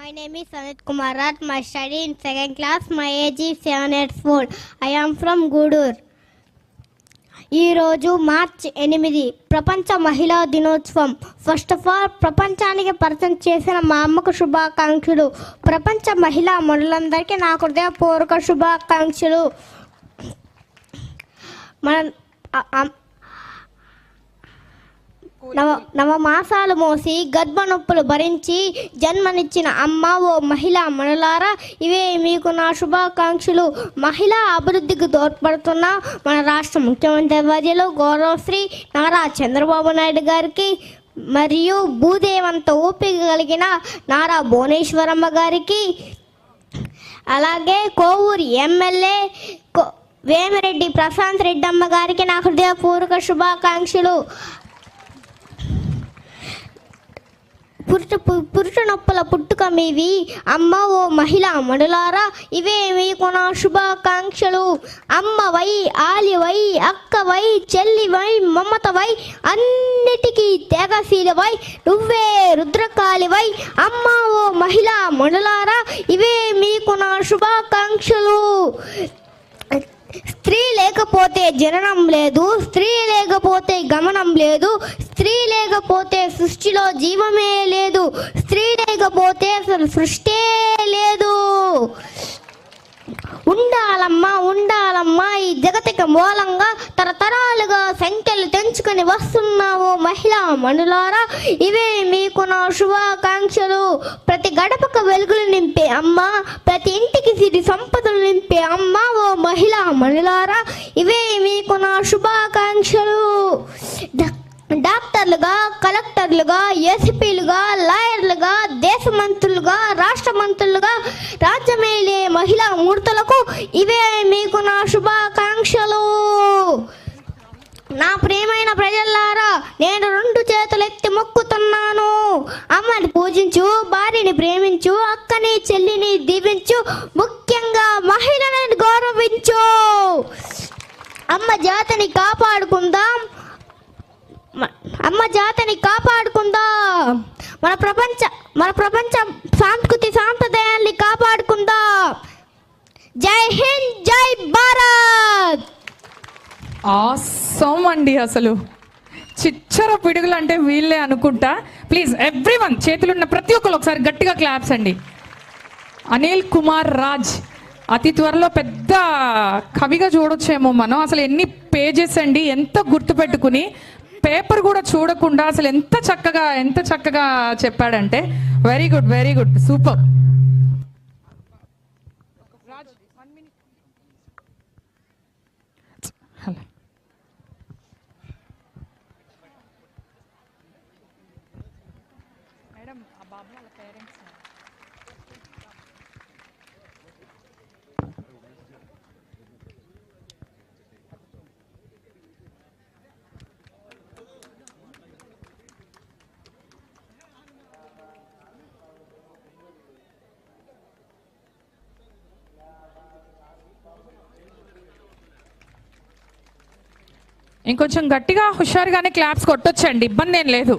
My name is Sanit Kumar Rat. My study in second class. My age is 7 years old. I am from Gudur. ఈరోజు మార్చి 8 ప్రపంచ మహిళా దినోత్సవం. First of all ప్రపంచానికి పరిచయం చేసిన మా అమ్మకు శుభాకాంక్షలు. ప్రపంచ మహిళా మనులందరికీ నా హృదయపూర్వక శుభాకాంక్షలు. మన నవమాసాలు మోసి గర్భ నొప్పులు భరించి జన్మనిచ్చిన అమ్మ ఓ మహిళా మనులారా, ఇవే మీకు నా శుభాకాంక్షలు. మహిళా అభివృద్ధికి తోడ్పడుతున్న మన రాష్ట్ర ముఖ్యమంత్రి వర్యులు గౌరవశ్రీ నారా చంద్రబాబు నాయుడు గారికి మరియు భూదేవంత ఓపిక కలిగిన నారా భువనేశ్వరమ్మ గారికి, అలాగే కోవూరు ఎమ్మెల్యే వేమిరెడ్డి ప్రశాంత్ రెడ్డి అమ్మ గారికి నా హృదయపూర్వక శుభాకాంక్షలు. పురుష నొప్పుల పుట్టుక మీవి అమ్మ ఓ మహిళా మనులారా, ఇవే మీకు నా శుభాకాంక్షలు. అమ్మవై, ఆలివై, అక్కవై, చెల్లివై, మమతవై, అన్నిటికీ త్యాగశీలవై, నువ్వే రుద్రకాళివై అమ్మ ఓ మహిళా మనులారా, ఇవే మీకు నా శుభాకాంక్షలు. స్త్రీ లేకపోతే జననం లేదు, స్త్రీ లేకపోతే గమనం లేదు, స్త్రీ లేకపోతే సృష్టిలో జీవమే లేదు, స్త్రీ లేకపోతే అసలు సృష్టే లేదు. ఉండాలమ్మా ఉండాలమ్మా ఈ జగతికి మూలంగా తరతరాలుగా సంఖ్యలు తెంచుకొని వస్తున్నావు మహిళా మనులారా, ఇవే మీకు నా శుభాకాంక్షలు. ప్రతి గడపకు వెలుగులు నింపే అమ్మ, ప్రతి ఇంటికి సిరి సంపదలు నింపే అమ్మ ఓ మహిళా మనులారా, ఇవే మీకు నా శుభాకాంక్షలు. డాక్టర్లుగా, కలెక్టర్లుగా, ఎస్పీలుగా, లాయర్లుగా, దేశ మంత్రులుగా, రాష్ట్ర మంత్రులుగా రాజ్యమేలే మహిళా మూర్తులకు ఇవే మీకు నా శుభాకాంక్షలు. నా ప్రియమైన ప్రజలారా, నేను 2 చేతులెత్తి మొక్కుతున్నాను. అమ్మని పూజించు, భార్యని ప్రేమించు, అక్కని చెల్లిని దీవించు, ముఖ్యంగా మహిళలను గౌరవించు. అమ్మ జాతిని కాపాడుకుందాం, అమ్మ జాతిని కాపాడుకుందాం. మన ప్రపంచ సంస్కృతి సాంప్రదాయాన్ని కాపాడుకుందాం. జై హింద్, జై భారత్. ఆసమ్ అండి, అసలు చిచ్చర పిడుగులు అంటే వీళ్ళే అనుకుంటా. ప్లీజ్ ఎవ్రీవన్, చేతులున్న ప్రతి ఒక్కరు ఒకసారి గట్టిగా క్లాప్స్ అండి. అనిల్ కుమార్ రాజ్ అతి త్వరలో పెద్ద కవిగా చూడొచ్చేమో మనం. అసలు ఎన్ని పేజెస్ అండి, ఎంత గుర్తుపెట్టుకుని పేపర్ కూడా చూడకుండా అసలు ఎంత చక్కగా చెప్పాడంటే very good, very good, super. Madam ఆ బాబు వాళ్ళ పేరెంట్స్ ఇంకొంచెం గట్టిగా హుషారుగానే క్లాప్స్ కొట్టొచ్చండి, ఇబ్బంది ఏం లేదు.